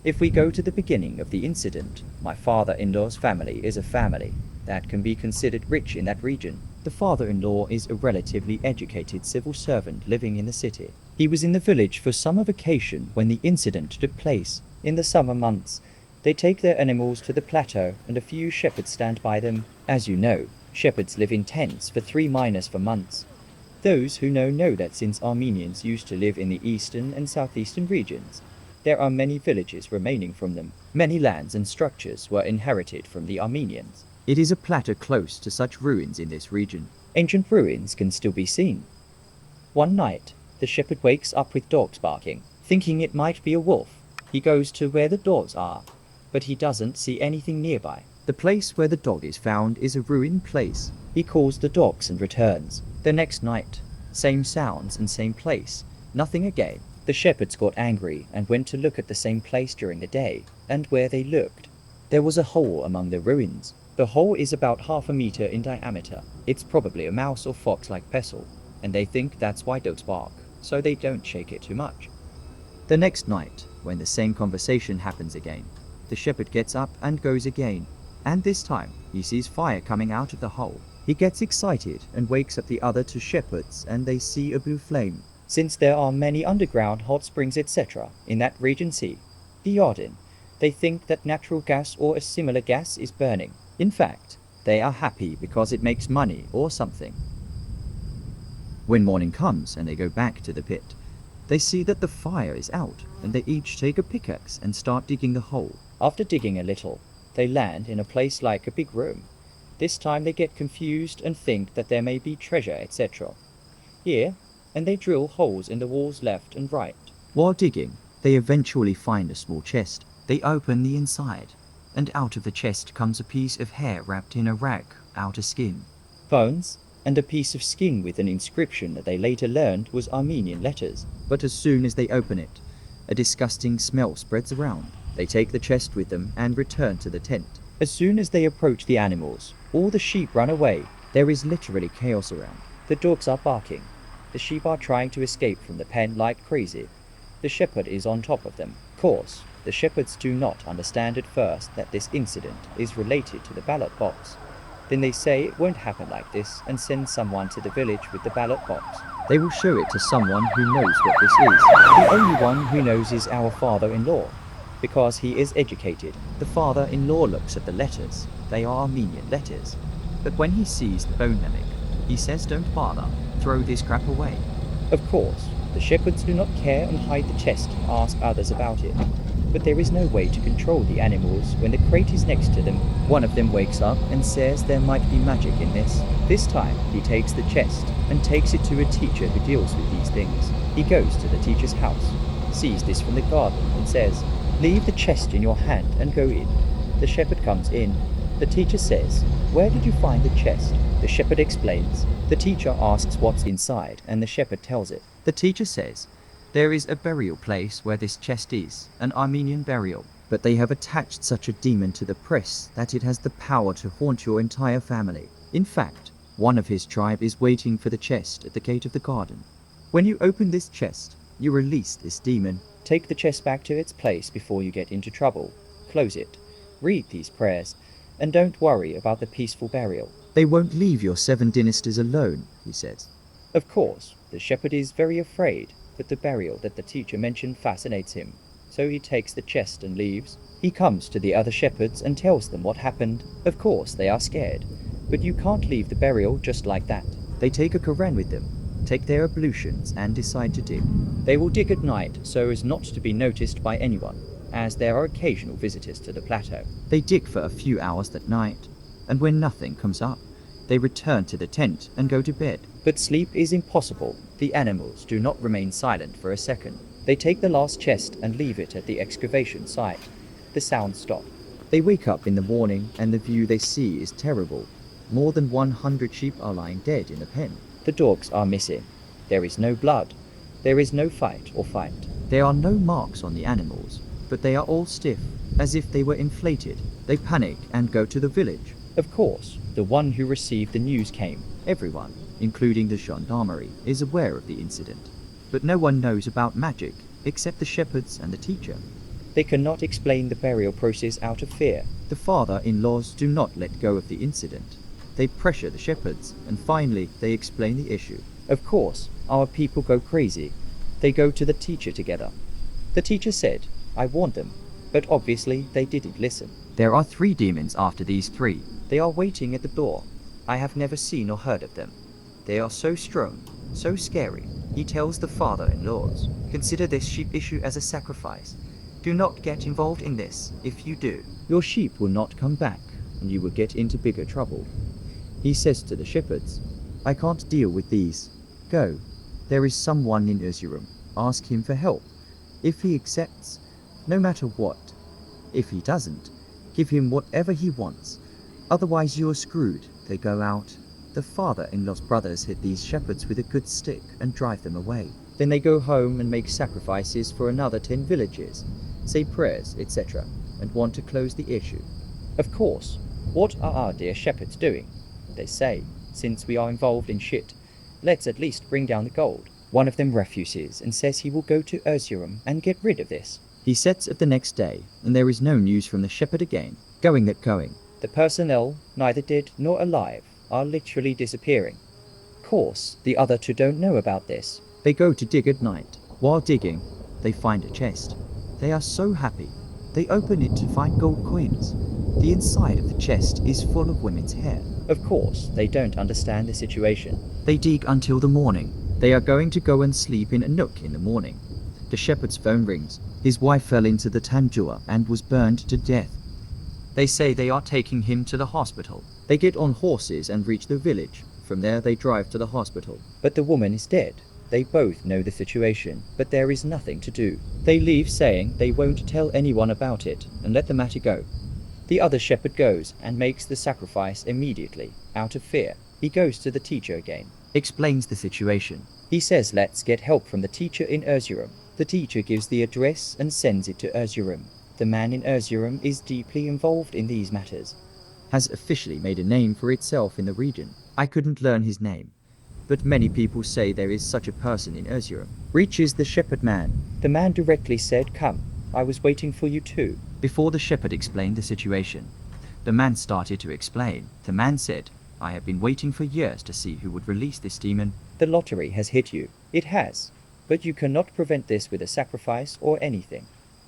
If we go to the beginning of the incident, my father-in-law's family is a family that can be considered rich in that region. The father-in-law is a relatively educated civil servant living in the city. He was in the village for summer vacation when the incident took place. In the summer months, they take their animals to the plateau and a few shepherds stand by them. As you know, shepherds live in tents for 3 minus for months. Those who know that since Armenians used to live in the eastern and southeastern regions, there are many villages remaining from them. Many lands and structures were inherited from the Armenians. It is a plateau close to such ruins in this region. Ancient ruins can still be seen. One night, the shepherd wakes up with dogs barking, thinking it might be a wolf. He goes to where the dogs are, but he doesn't see anything nearby. The place where the dog is found is a ruined place. He calls the dogs and returns. The next night, same sounds and same place, nothing again. The shepherds got angry and went to look at the same place during the day, and where they looked, there was a hole among the ruins. The hole is about 1/2 meter in diameter. It's probably a mouse or fox-like pestle, and they think that's why dogs bark, so they don't shake it too much. The next night, when the same conversation happens again, the shepherd gets up and goes again, and this time he sees fire coming out of the hole. He gets excited and wakes up the other 2 shepherds, and they see a blue flame. Since there are many underground hot springs etc. in that region, see the Arden, they think that natural gas or a similar gas is burning. In fact, they are happy because it makes money or something. When morning comes and they go back to the pit, they see that the fire is out, and they each take a pickaxe and start digging the hole. After digging a little, they land in a place like a big room. This time they get confused and think that there may be treasure etc. here, and they drill holes in the walls left and right. While digging, they eventually find a small chest. They open the inside, and out of the chest comes a piece of hair wrapped in a rag, outer skin, bones, and a piece of skin with an inscription that they later learned was Armenian letters. But as soon as they open it, a disgusting smell spreads around. They take the chest with them and return to the tent. As soon as they approach the animals, all the sheep run away. There is literally chaos around. The dogs are barking. The sheep are trying to escape from the pen like crazy. The shepherd is on top of them. Of course, the shepherds do not understand at first that this incident is related to the ballot box. Then they say it won't happen like this and send someone to the village with the ballot box. They will show it to someone who knows what this is. The only one who knows is our father-in-law, because he is educated. The father-in-law looks at the letters. They are Armenian letters. But when he sees the bone mimic, he says don't bother, throw this crap away. Of course, the shepherds do not care and hide the chest and ask others about it. But there is no way to control the animals when the crate is next to them. One of them wakes up and says there might be magic in this. This time, he takes the chest and takes it to a teacher who deals with these things. He goes to the teacher's house, sees this from the garden and says, "Leave the chest in your hand and go in." The shepherd comes in. The teacher says, "Where did you find the chest?" The shepherd explains. The teacher asks what's inside, and the shepherd tells it. The teacher says, "There is a burial place where this chest is, an Armenian burial, but they have attached such a demon to the press that it has the power to haunt your entire family. In fact, one of his tribe is waiting for the chest at the gate of the garden. When you open this chest, you release this demon. Take the chest back to its place before you get into trouble. Close it. Read these prayers, and don't worry about the peaceful burial. They won't leave your 7 dynasties alone," he says. Of course, the shepherd is very afraid, but the burial that the teacher mentioned fascinates him, so he takes the chest and leaves. He comes to the other shepherds and tells them what happened. Of course, they are scared, but you can't leave the burial just like that. They take a Quran with them, take their ablutions, and decide to dig. They will dig at night so as not to be noticed by anyone, as there are occasional visitors to the plateau. They dig for a few hours that night, and when nothing comes up, they return to the tent and go to bed. But sleep is impossible. The animals do not remain silent for a second. They take the last chest and leave it at the excavation site. The sounds stop. They wake up in the morning and the view they see is terrible. More than 100 sheep are lying dead in the pen. The dogs are missing. There is no blood. There is no fight or fight. There are no marks on the animals, but they are all stiff, as if they were inflated. They panic and go to the village. Of course, the one who received the news came. Everyone, including the gendarmerie, is aware of the incident, but no one knows about magic except the shepherds and the teacher. They cannot explain the burial process out of fear. The father-in-laws do not let go of the incident. They pressure the shepherds, and finally they explain the issue. Of course, our people go crazy. They go to the teacher together. The teacher said, I warned them, but obviously they didn't listen. There are 3 demons after these 3. They are waiting at the door. I have never seen or heard of them. They are so strong, so scary. He tells the father-in-laws, consider this sheep issue as a sacrifice. Do not get involved in this. If you do, your sheep will not come back, and you will get into bigger trouble. He says to the shepherds, I can't deal with these. Go. There is someone in Erzurum. Ask him for help. If he accepts, no matter what. If he doesn't, give him whatever he wants. Otherwise you are screwed. They go out. The father-in-law's brothers hit these shepherds with a good stick and drive them away. Then they go home and make sacrifices for another 10 villages, say prayers, etc., and want to close the issue. Of course, what are our dear shepherds doing? They say, since we are involved in shit, let's at least bring down the gold. One of them refuses and says he will go to Erzurum and get rid of this. He sets up the next day, and there is no news from the shepherd again. Going. The personnel, neither dead nor alive, are literally disappearing. Of course, the other 2 don't know about this. They go to dig at night. While digging, they find a chest. They are so happy. They open it to find gold coins. The inside of the chest is full of women's hair. Of course, they don't understand the situation. They dig until the morning. They are going to go and sleep in a nook in the morning. The shepherd's phone rings. His wife fell into the tanjua and was burned to death. They say they are taking him to the hospital. They get on horses and reach the village. From there they drive to the hospital. But the woman is dead. They both know the situation, but there is nothing to do. They leave saying they won't tell anyone about it and let the matter go. The other shepherd goes and makes the sacrifice immediately, out of fear. He goes to the teacher again, explains the situation. He says let's get help from the teacher in Erzurum. The teacher gives the address and sends it to Erzurum. The man in Erzurum is deeply involved in these matters. Has officially made a name for itself in the region. I couldn't learn his name, but many people say there is such a person in Erzurum. Reaches the shepherd man. The man directly said, come, I was waiting for you too. Before the shepherd explained the situation, the man started to explain. The man said, I have been waiting for years to see who would release this demon. The lottery has hit you. It has. But you cannot prevent this with a sacrifice or anything.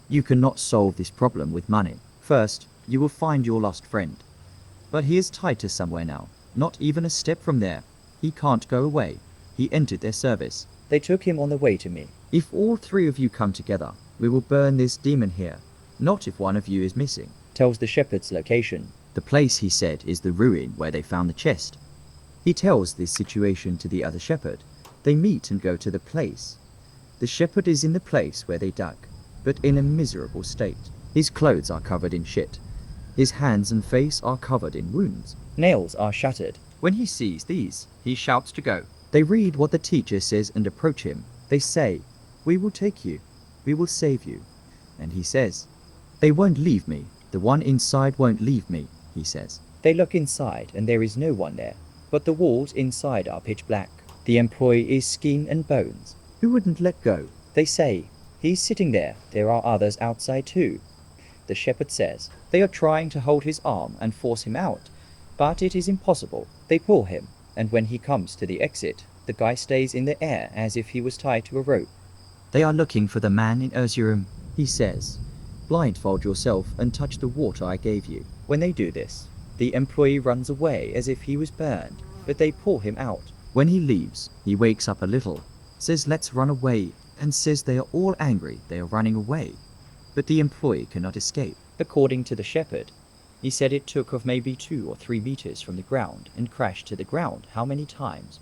You cannot solve this problem with money. First, you will find your lost friend. But he is tied to somewhere now. Not even a step from there. He can't go away. He entered their service. They took him on the way to me. If all 3 of you come together, we will burn this demon here. Not if one of you is missing. Tells the shepherd's location. The place, he said, is the ruin where they found the chest. He tells this situation to the other shepherd. They meet and go to the place. The shepherd is in the place where they dug, but in a miserable state. His clothes are covered in shit. His hands and face are covered in wounds. Nails are shattered. When he sees these, he shouts to go. They read what the teacher says and approach him. They say, we will take you. We will save you. And he says, they won't leave me. The one inside won't leave me, he says. They look inside and there is no one there. But the walls inside are pitch black. The employee is skin and bones. Who wouldn't let go? They say, he's sitting there. There are others outside too. The shepherd says, they are trying to hold his arm and force him out. But it is impossible. They pull him. And when he comes to the exit, the guy stays in the air as if he was tied to a rope. They are looking for the man in Erzurum. He says, blindfold yourself and touch the water I gave you. When they do this, the employee runs away as if he was burned, but they pull him out. When he leaves, he wakes up a little, says let's run away, and says they are all angry they are running away. But the employee cannot escape. According to the shepherd, he said it took off maybe 2 or 3 meters from the ground and crashed to the ground how many times.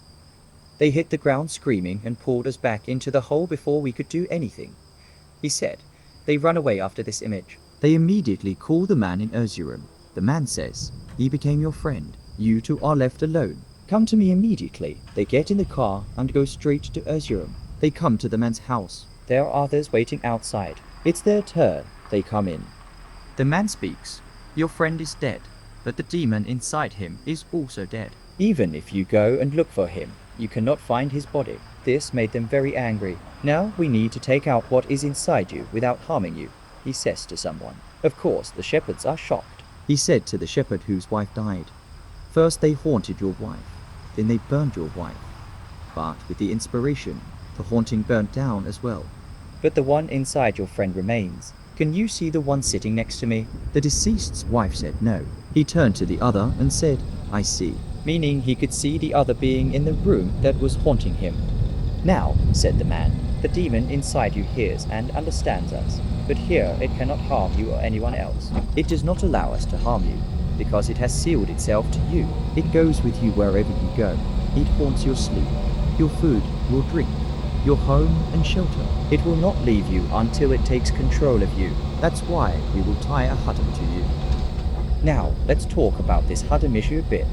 They hit the ground screaming and pulled us back into the hole before we could do anything. He said, they run away after this image. They immediately call the man in Erzurum. The man says, he became your friend. You 2 are left alone. Come to me immediately. They get in the car and go straight to Erzurum. They come to the man's house. There are others waiting outside. It's their turn. They come in. The man speaks. Your friend is dead, but the demon inside him is also dead. Even if you go and look for him, you cannot find his body. This made them very angry. Now we need to take out what is inside you without harming you. he says to someone. Of course, the shepherds are shocked. He said to the shepherd whose wife died, "First they haunted your wife, then they burned your wife. But with the inspiration, the haunting burnt down as well. But the one inside your friend remains. Can you see the one sitting next to me?" The deceased's wife said no. He turned to the other and said, "I see," meaning he could see the other being in the room that was haunting him. "Now," said the man, "the demon inside you hears and understands us, but here it cannot harm you or anyone else. It does not allow us to harm you, because it has sealed itself to you. It goes with you wherever you go. It haunts your sleep, your food, your drink, your home and shelter. It will not leave you until it takes control of you. That's why we will tie a Huddam to you." Now, let's talk about this Huddam issue a bit.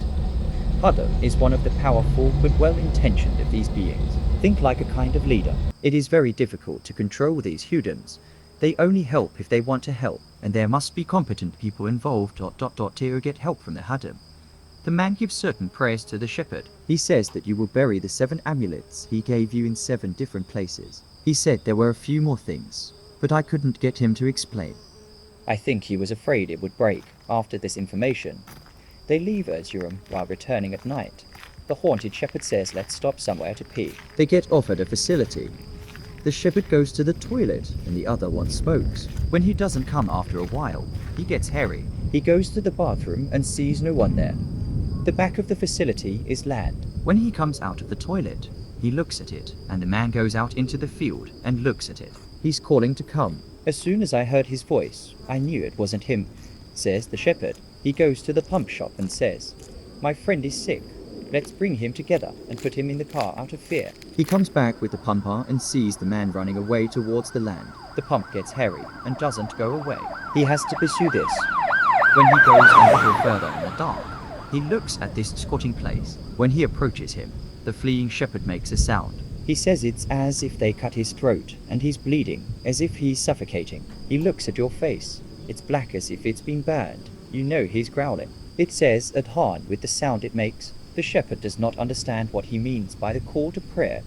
Huddam is one of the powerful but well-intentioned of these beings. Think like a kind of leader. It is very difficult to control these Huddams. They only help if they want to help, and there must be competent people involved to get help from the Huddam. The man gives certain prayers to the shepherd. He says that you will bury the 7 amulets he gave you in 7 different places. He said there were a few more things, but I couldn't get him to explain. I think he was afraid it would break after this information. They leave Erzurum while returning at night. The haunted shepherd says let's stop somewhere to pee. They get offered a facility. The shepherd goes to the toilet and the other one smokes. When he doesn't come after a while, he gets hairy. He goes to the bathroom and sees no one there. The back of the facility is land. When he comes out of the toilet, he looks at it, and the man goes out into the field and looks at it. He's calling to come. As soon as I heard his voice, I knew it wasn't him, says the shepherd. He goes to the pump shop and says, "My friend is sick. Let's bring him together and put him in the car out of fear." He comes back with the pumper and sees the man running away towards the land. The pump gets hairy and doesn't go away. He has to pursue this. When he goes a little further in the dark, he looks at this squatting place. When he approaches him, the fleeing shepherd makes a sound. He says it's as if they cut his throat and he's bleeding, as if he's suffocating. He looks at your face. It's black as if it's been burned. You know he's growling. It says Adhan with the sound it makes. The shepherd does not understand what he means by the call to prayer.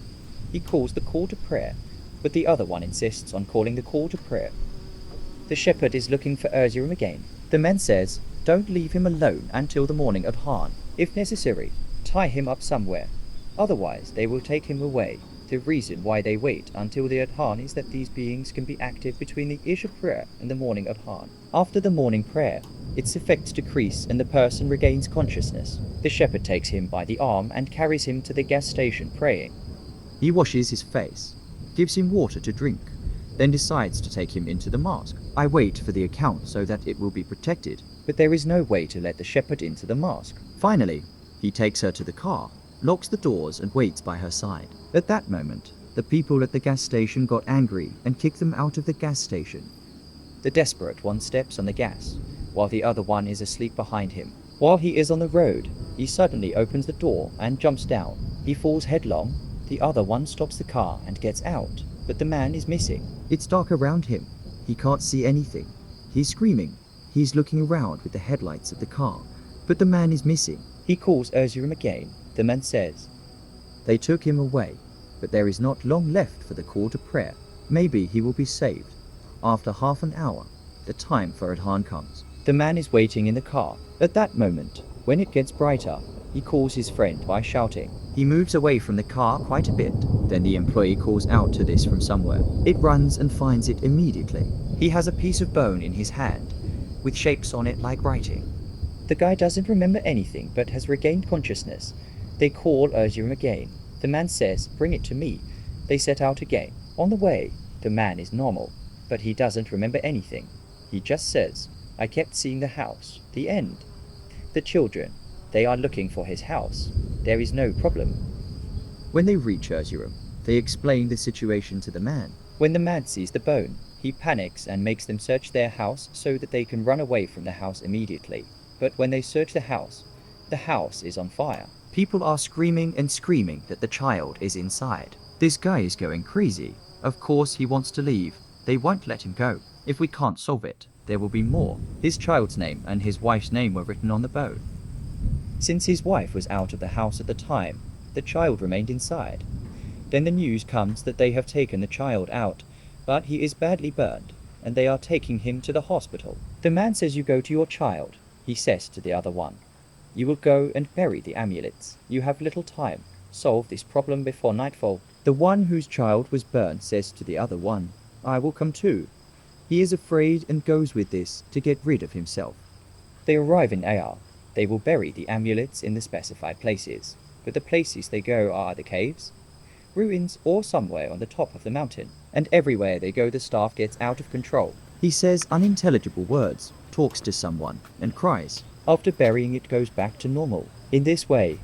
He calls the call to prayer, but the other one insists on calling the call to prayer. The shepherd is looking for Erzurum again. The man says, "Don't leave him alone until the morning Adhan. If necessary, tie him up somewhere. Otherwise, they will take him away." The reason why they wait until the Adhan is that these beings can be active between the Isha prayer and the morning Adhan. After the morning prayer, its effects decrease and the person regains consciousness. The shepherd takes him by the arm and carries him to the gas station praying. He washes his face, gives him water to drink, then decides to take him into the mosque. I wait for the account so that it will be protected, but there is no way to let the shepherd into the mosque. Finally, he takes her to the car, locks the doors and waits by her side. At that moment, the people at the gas station got angry and kicked them out of the gas station. The desperate one steps on the gas, while the other one is asleep behind him. While he is on the road, he suddenly opens the door and jumps down. He falls headlong. The other one stops the car and gets out, but the man is missing. It's dark around him. He can't see anything. He's screaming. He's looking around with the headlights of the car, but the man is missing. He calls Erzurum again. The man says, "They took him away, but there is not long left for the call to prayer. Maybe he will be saved." After half an hour, the time for Adhan comes. The man is waiting in the car. At that moment, when it gets brighter, he calls his friend by shouting. He moves away from the car quite a bit. Then the employee calls out to this from somewhere. It runs and finds it immediately. He has a piece of bone in his hand, with shapes on it like writing. The guy doesn't remember anything but has regained consciousness. They call Erzurum again. The man says, "Bring it to me." They set out again. On the way, the man is normal, but he doesn't remember anything. He just says, "I kept seeing the house." The end. The children, they are looking for his house. There is no problem. When they reach Erzurum, they explain the situation to the man. When the man sees the bone, he panics and makes them search their house so that they can run away from the house immediately. But when they search the house is on fire. People are screaming and screaming that the child is inside. This guy is going crazy. Of course he wants to leave. They won't let him go. If we can't solve it, there will be more. His child's name and his wife's name were written on the bone. Since his wife was out of the house at the time, the child remained inside. Then the news comes that they have taken the child out, but he is badly burned. and they are taking him to the hospital. The man says you go to your child. He says to the other one, you will go and bury the amulets. You have little time. Solve this problem before nightfall. The one whose child was burned says to the other one, I will come too. He is afraid and goes with this to get rid of himself. They arrive in Ağrı. They will bury the amulets in the specified places, but the places they go are either caves, ruins, or somewhere on the top of the mountain, and everywhere they go the staff gets out of control. He says unintelligible words, talks to someone, and cries. After burying it goes back to normal. In this way,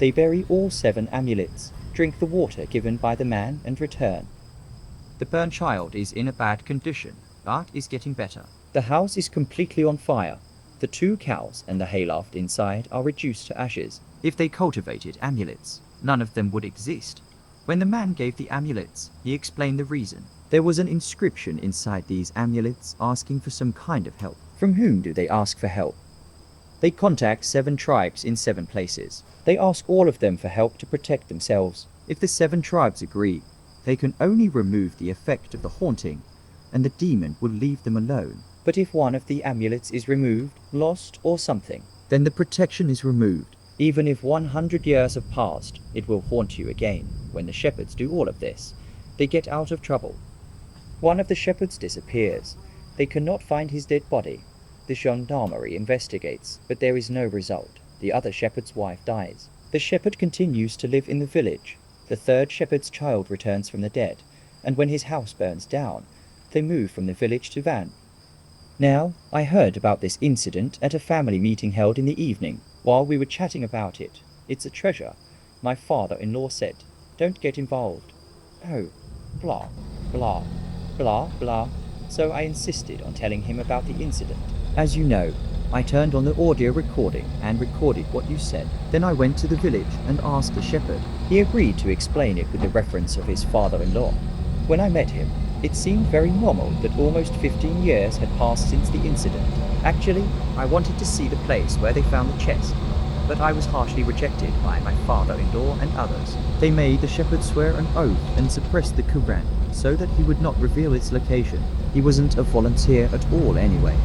they bury all 7 amulets, drink the water given by the man, and return. The burned child is in a bad condition, but is getting better. The house is completely on fire. The 2 cows and the hayloft inside are reduced to ashes. If they cultivated amulets, none of them would exist. When the man gave the amulets, he explained the reason. There was an inscription inside these amulets asking for some kind of help. From whom do they ask for help? They contact 7 tribes in 7 places. They ask all of them for help to protect themselves. If the 7 tribes agree, they can only remove the effect of the haunting, and the demon will leave them alone. But if one of the amulets is removed, lost, or something, then the protection is removed. Even if 100 years have passed, it will haunt you again. When the shepherds do all of this, they get out of trouble. One of the shepherds disappears. They cannot find his dead body. The gendarmerie investigates, but there is no result. The other shepherd's wife dies. The shepherd continues to live in the village. The 3rd shepherd's child returns from the dead, and when his house burns down, they move from the village to Van. Now, I heard about this incident at a family meeting held in the evening. While we were chatting about it, it's a treasure. My father-in-law said, don't get involved. Oh, blah, blah, blah, blah. So I insisted on telling him about the incident. As you know, I turned on the audio recording and recorded what you said. Then I went to the village and asked the shepherd. He agreed to explain it with the reference of his father-in-law. When I met him, it seemed very normal that almost 15 years had passed since the incident. Actually, I wanted to see the place where they found the chest, but I was harshly rejected by my father-in-law and others. They made the shepherd swear an oath and suppressed the Quran so that he would not reveal its location. He wasn't a volunteer at all anyway.